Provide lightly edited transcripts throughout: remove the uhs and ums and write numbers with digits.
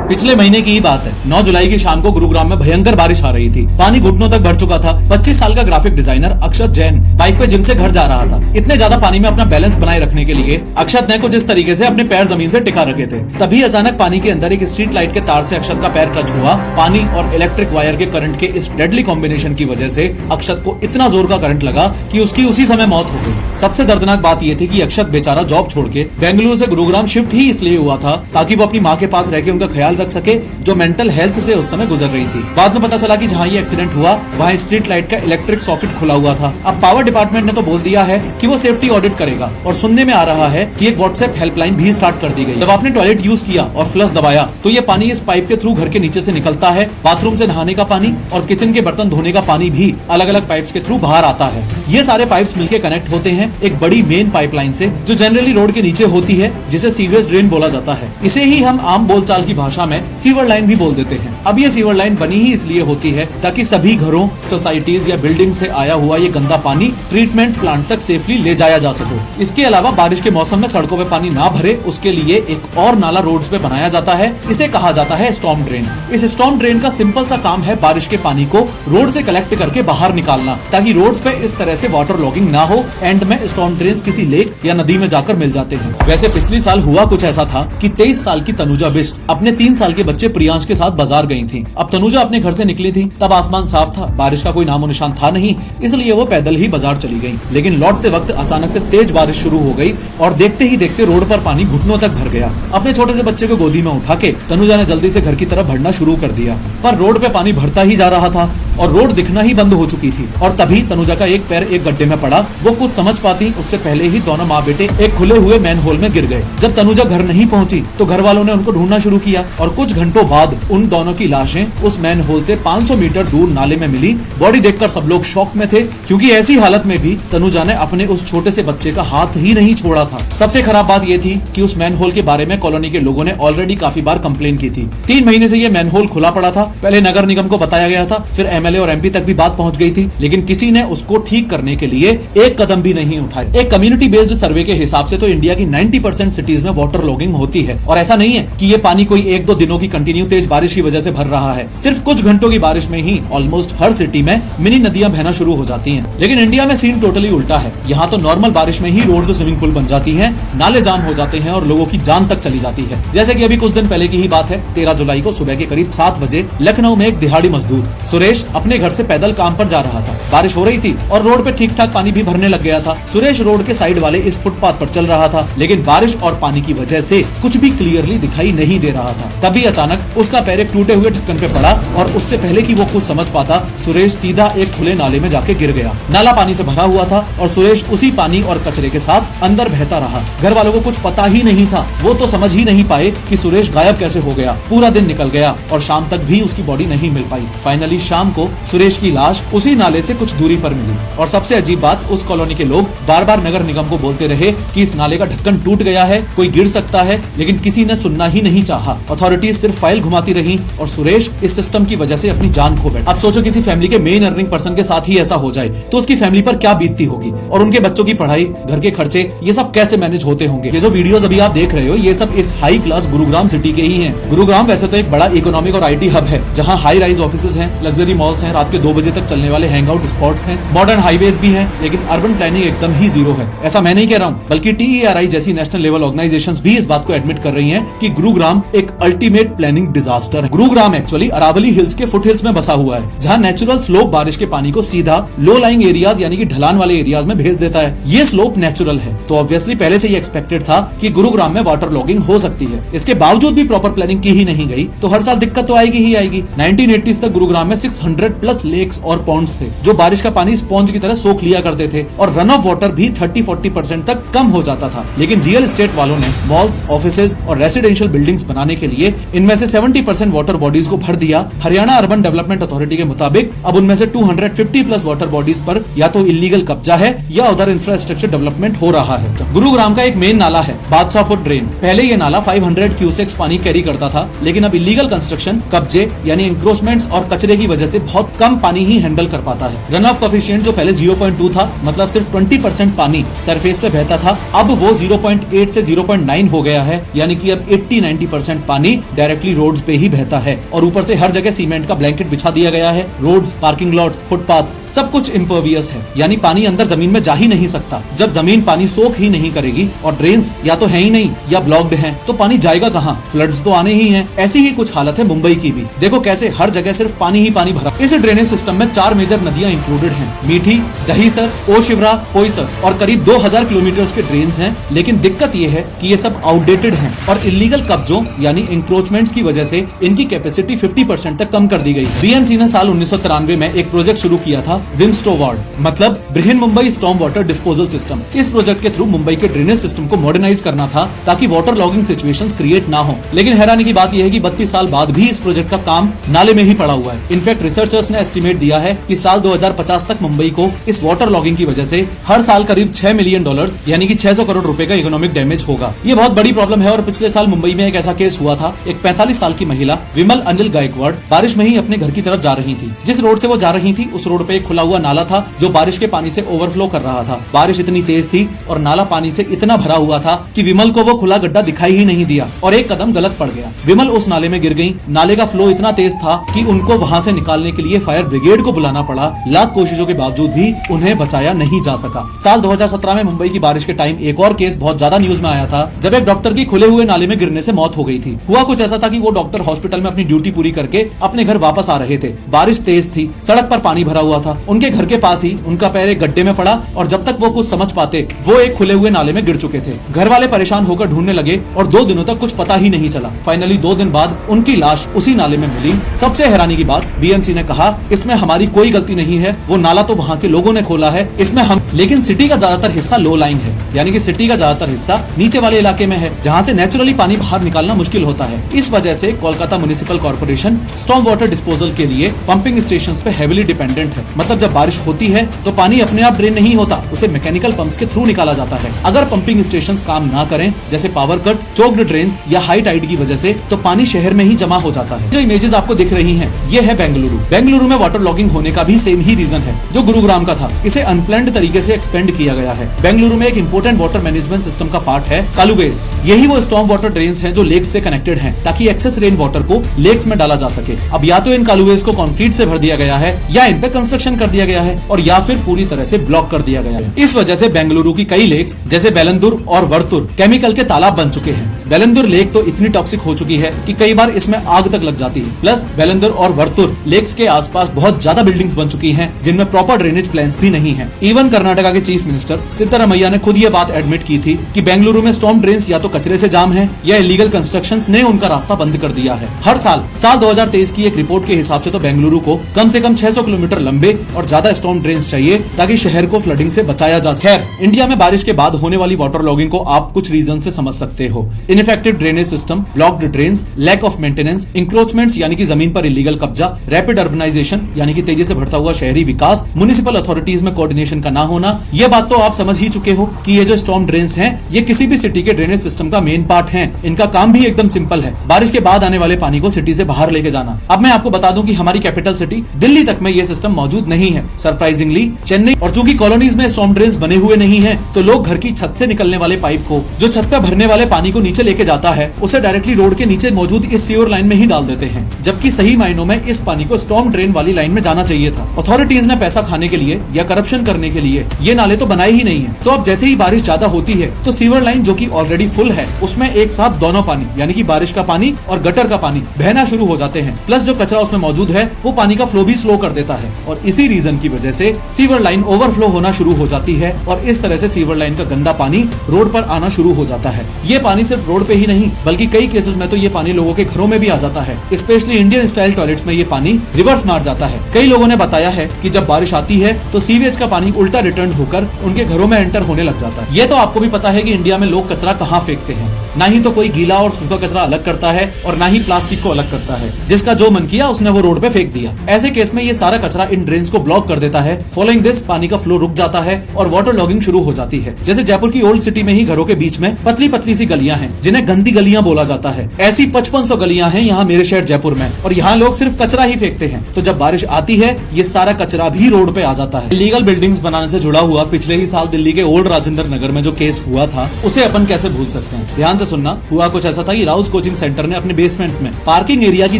पिछले महीने की ही बात है। 9 जुलाई की शाम को गुरुग्राम में भयंकर बारिश आ रही थी। पानी घुटनों तक भर चुका था। 25 साल का ग्राफिक डिजाइनर अक्षत जैन बाइक पे जिम से घर जा रहा था। इतने ज्यादा पानी में अपना बैलेंस बनाए रखने के लिए अक्षत ने कुछ इस तरीके से अपने पैर जमीन से टिका रखे थे। तभी अचानक पानी के अंदर एक स्ट्रीट लाइट के तार से अक्षत का पैर टच हुआ। पानी और इलेक्ट्रिक वायर के करंट के इस डेडली कॉम्बिनेशन की वजह से अक्षत को इतना जोर का करंट लगा कि उसकी उसी समय मौत हो गई। सबसे दर्दनाक बात यह थी कि अक्षत बेचारा जॉब छोड़ के बेंगलुरु से गुरुग्राम शिफ्ट ही इसलिए हुआ था ताकि वो अपनी माँ के पास रह के उनका ख्याल रख सके, जो मेंटल हेल्थ से उस समय गुजर रही थी। बाद में पता चला कि जहाँ ये एक्सीडेंट हुआ वहाँ स्ट्रीट लाइट का इलेक्ट्रिक सॉकेट खुला हुआ था। अब पावर डिपार्टमेंट ने तो बोल दिया है कि वो सेफ्टी ऑडिट करेगा और सुनने में आ रहा है कि एक व्हाट्सएप हेल्पलाइन भी स्टार्ट कर दी गई। जब आपने टॉयलेट यूज किया और फ्लश दबाया तो ये पानी इस पाइप के थ्रू घर के नीचे से निकलता है। बाथरूम से नहाने का पानी और किचन के बर्तन धोने का पानी भी अलग अलग पाइप्स के थ्रू बाहर आता है। ये सारे पाइप्स मिलकर कनेक्ट होते हैं एक बड़ी मेन पाइपलाइन से, जो जनरली रोड के नीचे होती है, जिसे सीवेज ड्रेन बोला जाता है। इसे ही हम आम बोलचाल की भाषा में सीवर लाइन भी बोल देते हैं। अब ये सीवर लाइन बनी ही इसलिए होती है ताकि सभी घरों, सोसाइटीज या बिल्डिंग से आया हुआ ये गंदा पानी ट्रीटमेंट प्लांट तक सेफली ले जाया जा सके। इसके अलावा बारिश के मौसम में सड़कों पे पानी ना भरे उसके लिए एक और नाला रोड्स पे बनाया जाता है। इसे कहा जाता है स्टॉर्म ड्रेन। इस स्टॉर्म ड्रेन का सिंपल सा काम है बारिश के पानी को रोड से कलेक्ट करके बाहर निकालना, ताकि रोड्स पे इस तरह से वाटर लॉगिंग ना हो। एंड में स्टॉर्म ड्रेन किसी लेक या नदी में जाकर मिल जाते हैं। वैसे पिछले साल हुआ कुछ ऐसा था कि 23 साल की तनुजा बिष्ट अपने 3 साल के बच्चे प्रियांश के साथ बाजार गई थी। अब तनुजा अपने घर से निकली थी, तब आसमान साफ था, बारिश का कोई नामो निशान था नहीं, इसलिए वो पैदल ही बाजार चली गई। लेकिन लौटते वक्त अचानक से तेज बारिश शुरू हो गई और देखते ही देखते रोड पर पानी घुटनों तक भर गया। अपने छोटे से बच्चे को गोदी में उठा के तनुजा ने जल्दी से घर की तरफ बढ़ना शुरू कर दिया, पर रोड पे पानी भरता ही जा रहा था और रोड दिखना ही बंद हो चुकी थी। और तभी तनुजा का एक पैर एक गड्ढे में पड़ा। वो कुछ समझ पाती उससे पहले ही दोनों माँ बेटे एक खुले हुए मैन होल में गिर गए। जब तनुजा घर नहीं पहुंची तो घर वालों ने उनको ढूंढना शुरू किया और कुछ घंटों बाद उन दोनों की लाशें उस मैन होल से 500 मीटर दूर नाले में मिली। बॉडी देखकर सब लोग शॉक में थे, क्योंकि ऐसी हालत में भी तनुजा ने अपने उस छोटे से बच्चे का हाथ ही नहीं छोड़ा था। सबसे खराब बात यह थी कि उस मैन होल के बारे में कॉलोनी के लोगों ने ऑलरेडी काफी बार कंप्लेन की थी। 3 महीने से ये मैन होल खुला पड़ा था। पहले नगर निगम को बताया गया था, फिर एमएलए और एमपी तक भी बात पहुंच गई थी, लेकिन किसी ने उसको ठीक करने के लिए एक कदम भी नहीं उठाया। एक कम्युनिटी बेस्ड सर्वे के हिसाब से तो इंडिया की 90% सिटीज में वाटर लॉगिंग होती है। और ऐसा नहीं है कि ये पानी कोई 1-2 दिनों की कंटिन्यू तेज बारिश की वजह से भर रहा है। सिर्फ कुछ घंटों की बारिश में ही ऑलमोस्ट हर सिटी में मिनी नदियां बहना शुरू हो जाती हैं। लेकिन इंडिया में सीन टोटली उल्टा है। यहाँ तो नॉर्मल बारिश में ही रोड से स्विमिंग पूल बन जाती है, नाले जाम हो जाते हैं और लोगों की जान तक चली जाती है। जैसे कि अभी कुछ दिन पहले की ही बात है, 13 जुलाई को सुबह के करीब 7 बजे लखनऊ में एक दिहाड़ी मजदूर सुरेश अपने घर से पैदल काम पर जा रहा था। बारिश हो रही थी और रोड पे ठीक ठाक पानी भी भरने लग गया था। सुरेश रोड के साइड वाले इस फुटपाथ पर चल रहा था, लेकिन बारिश और पानी की वजह से कुछ भी क्लियरली दिखाई नहीं दे रहा था। तभी अचानक उसका पैर एक टूटे हुए ढक्कन पे पड़ा और उससे पहले कि वो कुछ समझ पाता, सुरेश सीधा एक खुले नाले में जाके गिर गया। नाला पानी से भरा हुआ था और सुरेश उसी पानी और कचरे के साथ अंदर बहता रहा। घर वालों को कुछ पता ही नहीं था। वो तो समझ ही नहीं पाए कि सुरेश गायब कैसे हो गया। पूरा दिन निकल गया और शाम तक भी उसकी बॉडी नहीं मिल पाई। फाइनली शाम को सुरेश की लाश उसी नाले से कुछ दूरी पर मिली। और सबसे अजीब बात, उस कॉलोनी के लोग बार बार नगर निगम को बोलते रहे कि इस नाले का ढक्कन टूट गया है, कोई गिर सकता है, लेकिन किसी ने सुनना ही नहीं चाहा। अथॉरिटीज सिर्फ फाइल घुमाती रही और सुरेश इस सिस्टम की वजह से अपनी जान खो बैठा। अब सोचो किसी फैमिली के मेन अर्निंग पर्सन के साथ ही ऐसा हो जाए तो उसकी फैमिली पर क्या बीतती होगी, और उनके बच्चों की पढ़ाई, घर के खर्चे, ये सब कैसे मैनेज होते होंगे। ये जो वीडियोस अभी आप देख रहे हो, ये सब इस हाई क्लास गुरुग्राम सिटी के ही हैं। गुरुग्राम वैसे तो एक बड़ा इकोनॉमिक और आईटी हब है, जहां हाई राइज ऑफिसेज हैं, लग्जरी मॉल्स हैं, रात के 2 बजे तक चलने वाले हैंग आउट स्पॉट्स हैं, मॉडर्न हाईवेज भी हैं, लेकिन अर्बन प्लानिंग एकदम ही जीरो है। ऐसा मैं नहीं कह रहा हूँ, बल्कि TERI जैसी नेशनल लेवल ऑर्गेनाइजेशंस भी इस बात को एडमिट कर रही हैं कि गुरुग्राम एक अल्टीमेट प्लानिंग डिजास्टर है। गुरुग्राम एक्चुअली अरावली हिल्स के फुट हिल्स में बसा हुआ है, जहाँ नेचुरल स्लोप बारिश के पानी को सीधा लो लाइंग एरियाज यानी कि ढलान वाले एरियाज में भेज देता है। ये स्लोप नेचुरल है, तो ऑब्वियसली पहले से ही एक्सपेक्टेड था कि गुरुग्राम में वाटर लॉगिंग हो सकती है। इसके बावजूद भी प्रॉपर प्लानिंग की ही नहीं गई, तो हर साल दिक्कत तो आएगी ही आएगी। 1980s तक गुरुग्राम में 600+ लेक्स और पॉन्ड्स थे, जो बारिश का पानी स्पॉन्ज की तरह सोख लिया करते थे, और रन ऑफ वाटर भी 30-40% तक कम हो जाता था। लेकिन रियल एस्टेट वालों ने मॉल्स, ऑफिसेज और रेसिडेंशियल बिल्डिंग्स बनाने के लिए इनमें से 70% वाटर बॉडीज को भर दिया। हरियाणा अर्बन डेवलपमेंट अथॉरिटी के मुताबिक अब उनमें से 250+ वाटर बॉडीज पर या तो इलीगल कब्जा है या उधर इंफ्रास्ट्रक्चर डेवलपमेंट हो रहा है। गुरुग्राम का एक मेन नाला है बादशाहपुर ड्रेन। पहले ये नाला 500 क्यूसेक्स पानी कैरी करता था, लेकिन अब इलीगल कंस्ट्रक्शन, कब्जे यानी इंक्रोचमेंट्स और कचरे की वजह से बहुत कम पानी ही हैंडल कर पाता है। रन ऑफ कोफिशिएंट जो पहले 0.2 था, मतलब सिर्फ 20% पानी सरफेस पे बहता था, अब वो 0.8 से 0.9 हो गया है, यानी कि अब 80-90% पानी डायरेक्टली रोड्स पे ही बहता है। और ऊपर से हर जगह सीमेंट का ब्लैंकेट बिछा दिया गया है। रोड्स, पार्किंग लॉट्स, फुटपाथ्स सब कुछ इम्पर्वियस है, यानी पानी अंदर जमीन में जा ही नहीं सकता। जब जमीन पानी सोख ही नहीं करेगी और ड्रेन्स या तो है ही नहीं या ब्लॉक्ड हैं, तो पानी जाएगा कहाँ? फ्लड्स तो आने ही हैं। ऐसी ही कुछ हालत है मुंबई की भी। देखो कैसे हर जगह सिर्फ पानी ही पानी भरा। इस ड्रेनेज सिस्टम में 4 मेजर नदियां इंक्लूडेड हैं, मीठी, दहीसर, ओशिवरा, पोईसर और करीब 2000 किलोमीटर के ड्रेन्स हैं। लेकिन दिक्कत ये है कि ये सब आउटडेटेड हैं और इलीगल कब्जों यानी इंक्रोचमेंट्स की वजह से इनकी कैपेसिटी 50% तक कम कर दी गई। बीएमसी ने साल 1993 में एक प्रोजेक्ट शुरू किया था, विम्स्टोवार्ड, मतलब Brihan Mumbai storm water disposal system. इस प्रोजेक्ट के थ्रू मुंबई के ड्रेनेज सिस्टम को मॉडर्नाइज करना था ताकि वाटर लॉगिंग सिचुएशंस क्रिएट ना हो। लेकिन हैरानी की बात यह है कि 32 साल बाद भी इस प्रोजेक्ट का काम नाले में ही पड़ा हुआ है। इनफैक्ट रिसर्चर्स ने एस्टिमेट दिया है कि साल 2050 तक मुंबई को इस वाटर लॉगिंग की वजह से हर साल करीब $6 मिलियन यानी कि 600 करोड़ रुपए का इकोनॉमिक डैमेज होगा। ये बहुत बड़ी प्रॉब्लम है। और पिछले साल मुंबई में एक ऐसा केस हुआ था। एक 45 साल की महिला विमल अनिल गायकवाड़ बारिश में ही अपने घर की तरफ जा रही थी। जिस रोड से वो जा रही थी उस रोड पे एक खुला हुआ नाला था जो बारिश के पानी से ओवरफ्लो कर रहा था। बारिश इतनी तेज थी और नाला पानी से इतना भरा हुआ था कि विमल को वो खुला गड्ढा दिखाई ही नहीं दिया और एक कदम गलत पड़ गया। विमल उस नाले में गिर गई। नाले का फ्लो इतना तेज था कि उनको वहां से निकालने के लिए फायर ब्रिगेड को बुलाना पड़ा। लाख कोशिशों के बावजूद भी उन्हें बचाया नहीं जा सका। साल 2017 में मुंबई की बारिश के टाइम एक और केस बहुत ज्यादा न्यूज में आया था, जब एक डॉक्टर की खुले हुए नाले में गिरने से मौत हो गई थी। हुआ कुछ ऐसा था कि वो डॉक्टर हॉस्पिटल में अपनी ड्यूटी पूरी करके अपने घर वापस आ रहे थे। बारिश तेज थी, सड़क पर पानी भरा हुआ था। उनके घर के पास ही उनका पैर एक गड्ढे में पड़ा और जब तक वो कुछ समझ पाते वो एक खुले हुए नाले में गिर चुके थे। घर वाले परेशान होकर ढूंढने लगे और 2 दिनों तक कुछ पता ही नहीं चला। फाइनली 2 दिन बाद उनकी लाश उसी नाले में मिली। सबसे हैरानी की बात, बीएमसी ने कहा इसमें हमारी कोई गलती नहीं है, वो नाला तो वहाँ के लोगों ने खोला है, इसमें हम। लेकिन सिटी का ज्यादातर हिस्सा लो लाइंग है, यानी कि सिटी का ज्यादातर हिस्सा नीचे वाले इलाके में है जहाँ से नेचुरली पानी बाहर निकालना मुश्किल होता है। इस वजह से Kolkata municipal corporation storm water disposal के लिए पंपिंग स्टेशंस पे हेविली डिपेंडेंट है। मतलब जब बारिश होती है तो पानी अपने आप ड्रेन नहीं होता, उसे मैकेनिकल पंप्स के थ्रू निकाला जाता है। अगर पंपिंग स्टेशंस काम ना करें, जैसे पावर कट, चोक्ड ड्रेन्स या हाई टाइड की वजह से, तो पानी शहर में ही जमा हो जाता है। जो इमेजेस आपको दिख रही हैं, ये है बेंगलुरु। बेंगलुरु में वाटर लॉगिंग होने का भी सेम ही रीजन है जो गुरुग्राम का था। इसे अनप्लान्ड तरीके से एक्सपेंड किया गया है। बेंगलुरु में एक इंपोर्टेंट वाटर मैनेजमेंट सिस्टम का पार्ट है कालुवेस। यही वो स्टॉर्म वाटर ड्रेन्स हैं जो लेक्स से कनेक्टेड हैं ताकि एक्सेस रेन वाटर को लेक्स में डाला जा सके। अब या तो इन कालुवेस को कंक्रीट से भर दिया गया है या इन पे कंस्ट्रक्शन कर दिया गया है और या फिर पूरी तरह से ब्लॉक कर दिया गया है। इस वजह से बेंगलुरु की कई लेक्स जैसे बेलंदुर और वर्तुर केमिकल के तालाब बन चुके हैं। बेलंदुर लेक तो इतनी टॉक्सिक हो चुकी है कि कई बार इसमें आग तक लग जाती है। प्लस बेलंदुर और वर्तुर लेक्स के आसपास बहुत ज्यादा बिल्डिंग्स बन चुकी हैं जिनमें प्रॉपर ड्रेनेज प्लान्स भी नहीं है। इवन कर्नाटका के चीफ मिनिस्टर सिद्धरामैया ने खुद ये बात एडमिट की थी कि बेंगलुरु में स्टॉर्म ड्रेन्स या तो कचरे से जाम है या इलीगल कंस्ट्रक्शंस ने उनका रास्ता बंद कर दिया है। हर साल 2023 की एक रिपोर्ट के हिसाब से तो बेंगलुरु को कम से कम 600 किलोमीटर लंबे और ज्यादा स्टॉर्म ड्रेन्स चाहिए ताकि शहर को फ्लडिंग से बचाया जा सके। खैर, इंडिया में बारिश के बाद होने वाली वाटर लॉगिंग को आप कुछ रीजन से समझ सकते हो। Ineffective drainage system, blocked drains, lack of maintenance, encroachments यानी कि जमीन पर इलीगल कब्जा, रैपिड अर्बनाइजेशन यानी कि तेजी से बढ़ता हुआ शहरी विकास, म्युनिसिपल अथॉरिटीज में कोऑर्डिनेशन का ना होना। ये बात तो आप समझ ही चुके हो कि ये जो स्टॉर्म ड्रेन्स हैं ये किसी भी सिटी के ड्रेनेज सिस्टम का मेन पार्ट हैं। इनका काम भी एकदम सिंपल है, बारिश के बाद आने वाले पानी को सिटी से बाहर लेके जाना। अब मैं आपको बता दूं कि हमारी कैपिटल सिटी दिल्ली तक में ये सिस्टम मौजूद नहीं है। सरप्राइजिंगली चेन्नई और चूंकि कॉलोनीज में स्टॉर्म ड्रेन्स बने हुए नहीं है तो लोग घर की छत से निकलने वाले पाइप को जो छत पे भरने वाले पानी को नीचे लेके जाता है उसे डायरेक्टली रोड के नीचे मौजूद इस सीवर लाइन में ही डाल देते हैं, जबकि सही मायनों में इस पानी को स्टॉर्म ड्रेन वाली लाइन में जाना चाहिए था। अथॉरिटीज ने पैसा खाने के लिए या करप्शन करने के लिए ये नाले तो बनाए ही नहीं है। तो अब जैसे ही बारिश ज्यादा होती है तो सीवर लाइन जो कि ऑलरेडी फुल है उसमें एक साथ दोनों पानी यानी कि बारिश का पानी और गटर का पानी बहना शुरू हो जाते हैं। प्लस जो कचरा उसमें मौजूद है वो पानी का फ्लो भी स्लो कर देता है और इसी रीजन की वजह से सीवर लाइन ओवरफ्लो होना शुरू हो जाती है और इस तरह से सीवर लाइन का गंदा पानी रोड पर आना शुरू हो जाता है। ये पानी सिर्फ रोड पे ही नहीं बल्कि कई केसेस में तो ये पानी लोगों के घरों में भी आ जाता है। स्पेशली इंडियन स्टाइल टॉयलेट्स में ये पानी रिवर्स मार जाता है। कई लोगों ने बताया है कि जब बारिश आती है तो सीवेज का पानी उल्टा रिटर्न होकर उनके घरों में एंटर होने लग जाता है। ये तो आपको भी पता है कि इंडिया में लोग कचरा कहाँ फेंकते हैं। ना ही तो कोई गीला और सूखा कचरा अलग करता है और ना ही प्लास्टिक को अलग करता है। जिसका जो मन किया उसने वो रोड पे फेंक दिया। ऐसे केस में ये सारा कचरा इन ड्रेन्स को ब्लॉक कर देता है। फॉलोइंग दिस पानी का फ्लो रुक जाता है और वाटर लॉगिंग शुरू हो जाती है। जैसे जयपुर की ओल्ड सिटी में ही घरों के बीच में पतली पतली सी गलियां हैं जिन्हें गंदी गलियां बोला जाता है। ऐसी 5500 गलियां हैं यहाँ मेरे शहर जयपुर में और यहाँ लोग सिर्फ कचरा ही फेंकते हैं। हैं, तो जब बारिश आती है ये सारा कचरा भी रोड पे आ जाता है। लीगल बिल्डिंग्स बनाने से जुड़ा हुआ पिछले ही साल दिल्ली के ओल्ड राजेंद्र नगर में जो केस हुआ था उसे अपन कैसे भूल सकते हैं। ध्यान से सुनना, हुआ कुछ ऐसा था कि राउज कोचिंग सेंटर ने अपने बेसमेंट में पार्किंग एरिया की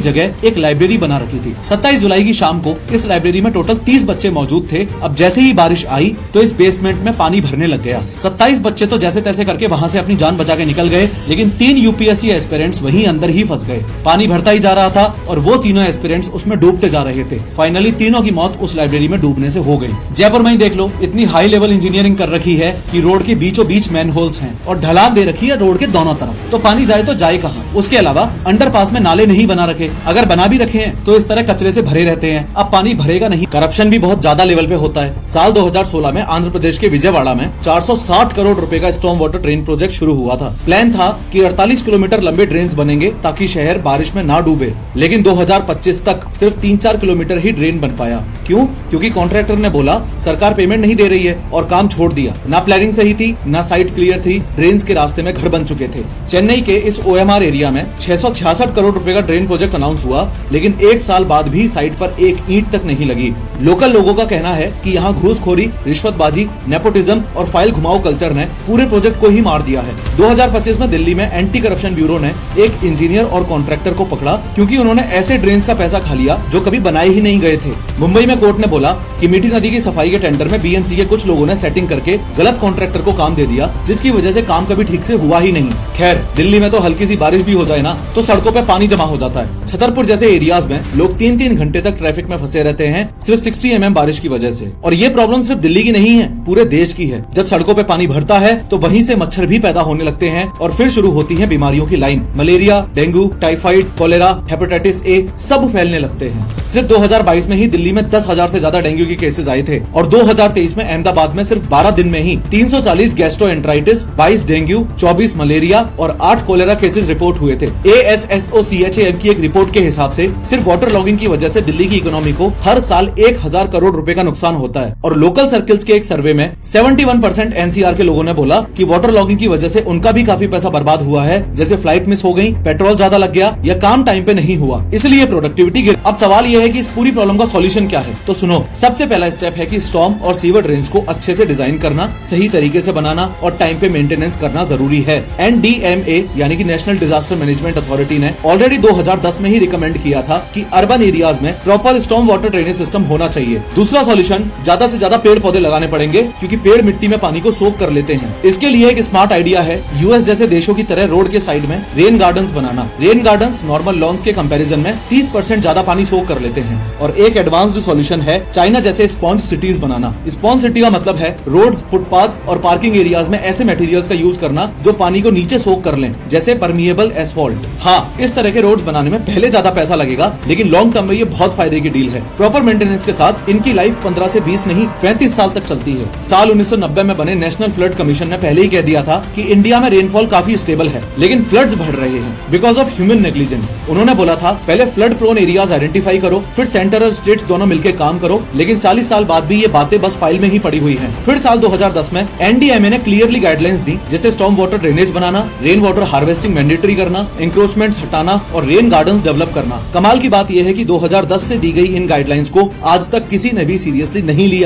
जगह एक लाइब्रेरी बना रखी थी। 27 जुलाई की शाम को इस लाइब्रेरी में टोटल 30 बच्चे मौजूद थे। अब जैसे ही बारिश आई तो इस बेसमेंट में पानी भरने लग गया। 27 बच्चे तो जैसे तैसे करके वहां से अपनी जान बचा के निकल गए, लेकिन 3 यूपीएससी एस्पिरेंट्स वहीं अंदर ही फंस गए। पानी भरता ही जा रहा था और वो तीनों एस्पिरेंट्स उसमें डूबते जा रहे थे। फाइनली तीनों की मौत उस लाइब्रेरी में डूबने से हो गई। जयपुर में ही देख लो, इतनी हाई लेवल इंजीनियरिंग कर रखी है कि रोड के बीचों बीच मैन होल्स हैं और ढलान दे रखी है रोड के दोनों तरफ, तो पानी जाए तो जाए कहाँ। उसके अलावा अंडरपास में नाले नहीं बना रखे, अगर बना भी रखे हैं तो इस तरह कचरे से भरे रहते हैं। अब पानी भरेगा नहीं। करप्शन भी बहुत ज्यादा लेवल पे होता है। साल 2016 में आंध्र प्रदेश के विजयवाड़ा में 460 करोड़ रुपए का स्टॉर्म वाटर ड्रेन प्रोजेक्ट शुरू हुआ था। प्लान था कि 48 किलोमीटर लंबे ड्रेन्स बनेंगे ताकि शहर बारिश में ना डूबे, लेकिन 2025 तक सिर्फ 3-4 किलोमीटर ही ड्रेन बन पाया। क्यों? क्योंकि कॉन्ट्रैक्टर ने बोला सरकार पेमेंट नहीं दे रही है और काम छोड़ दिया। ना प्लानिंग सही थी, ना साइट क्लियर थी, ड्रेन्स के रास्ते में घर बन चुके थे। चेन्नई के इस ओएमआर एरिया में 666 करोड़ रुपए का ड्रेन प्रोजेक्ट अनाउंस हुआ, लेकिन 1 साल बाद भी साइट पर एक ईंट तक नहीं लगी। लोकल लोगों का कहना है कि यहाँ घूसखोरी, रिश्वतबाजी, नेपोटिज्म और फाइल घुमाओ कल्चर ने पूरे प्रोजेक्ट को ही मार दिया है। 2025 में दिल्ली में एंटी करप्शन ब्यूरो ने एक इंजीनियर और कॉन्ट्रैक्टर को पकड़ा क्योंकि उन्होंने ऐसे ड्रेन्स का पैसा खा लिया जो कभी बनाए ही नहीं गए थे। मुंबई में कोर्ट ने बोला कि मीठी नदी की सफाई के टेंडर में बीएमसी के कुछ लोगों ने सेटिंग करके गलत कॉन्ट्रैक्टर को काम दे दिया, जिसकी वजह से काम कभी ठीक से हुआ ही नहीं। खैर, दिल्ली में तो हल्की सी बारिश भी हो जाए ना तो सड़कों पे पानी जमा हो जाता है। छतरपुर जैसे एरियाज में लोग 3-3 घंटे तक ट्रैफिक में फंसे रहते हैं सिर्फ 60 mm बारिश की वजह से। और ये प्रॉब्लम सिर्फ दिल्ली की नहीं है, पूरे देश की है। जब सड़कों पे पानी भरता है तो वहीं से मच्छर भी पैदा होने लगते हैं और फिर शुरू होती है बीमारियों की line. Malaria, dengue, typhoid, cholera, hepatitis A सब फैलने लगते हैं। सिर्फ 2022 में ही दिल्ली में 10,000 से ज्यादा डेंगू के केसेस आए थे और 2023 में अहमदाबाद में सिर्फ 12 दिन में ही 340 गैस्ट्रोएंटेराइटिस, 22 डेंगू, 24 मलेरिया और 8 कोलेरा केसेस रिपोर्ट हुए थे। ASSOCHAM की एक रिपोर्ट के हिसाब से सिर्फ वाटर लॉगिंग की वजह से दिल्ली की इकोनॉमी को हर साल 1000 करोड़ रुपए का नुकसान होता है। और लोकल सर्कल्स के एक सर्वे में 71% एनसीआर के लोगों ने बोला कि वाटर लॉगिंग की वजह से उनका भी काफी पैसा बर्बाद हुआ है, जैसे फ्लाइट मिस हो गई, पेट्रोल ज्यादा लग गया या काम टाइम पे नहीं हुआ, इसलिए प्रोडक्टिविटी गिर। अब सवाल यह है कि इस पूरी प्रॉब्लम का सॉल्यूशन क्या है, तो सुनो। सबसे पहला स्टेप है कि स्टॉर्म और सीवर ड्रेन्स को अच्छे से डिजाइन करना, सही तरीके से बनाना और टाइम पे मेंटेनेंस करना जरूरी है। NDMA यानी कि नेशनल डिजास्टर मैनेजमेंट अथॉरिटी ने ऑलरेडी 2010 में ही रिकमेंड किया था कि अर्बन एरियाज में proper storm water drainage system होना चाहिए। दूसरा सॉल्यूशन, ज्यादा से ज्यादा पेड़ पौधे लगाने पड़ेंगे क्योंकि पेड़ मिट्टी में पानी को सोख कर लेते हैं। इसके लिए एक स्मार्ट आइडिया है यूएस जैसे देशों की तरह रोड के साइड में रेन गार्डन्स बनाना। रेन गार्डन्स नॉर्मल लॉन्स के कंपैरिजन में 30% ज्यादा पानी सोख कर लेते हैं। और एक एडवांस्ड सॉल्यूशन है चाइना जैसे स्पॉन्ज सिटीज बनाना। स्पॉन्ज सिटी का मतलब है रोड्स, फुटपाथ्स और पार्किंग एरियाज में ऐसे मटेरियल्स का यूज करना जो पानी को नीचे सोख कर लें, जैसे परमिएबल एस्फॉल्ट। हाँ, इस तरह के रोड्स बनाने में पहले ज्यादा पैसा लगेगा, लेकिन लॉन्ग टर्म में ये बहुत फायदे की डील है। प्रॉपर मेंटेनेंस के साथ इनकी लाइफ 15 से 20 नहीं 35 साल तक चलती है। साल 1990 में बने नेशनल फ्लड कमीशन ने पहले ही कह दिया था कि इंडिया में रेनफॉल काफी स्टेबल है, लेकिन फ्लड्स बढ़ रहे हैं बिकॉज ऑफ ह्यूमन नेग्लिजेंस। उन्होंने बोला था पहले फ्लड प्रोन एरियाज आइडेंटिफाई करो, फिर सेंटर और स्टेट्स दोनों मिलकर काम करो, लेकिन 40 साल बाद भी ये बातें बस फाइल में ही पड़ी हुई हैं। फिर साल 2010 में NDMA ने क्लियरली गाइडलाइंस दी, जैसे स्टॉर्म वाटर ड्रेनेज बनाना, रेन वाटर हार्वेस्टिंग मैंडेटरी करना, इंक्रोचमेंट्स हटाना और रेन गार्डन्स डेवलप करना। कमाल की बात यह है कि 2010 से दी गई इन गाइडलाइंस को आज तक किसी ने भी सीरियसली नहीं लिया।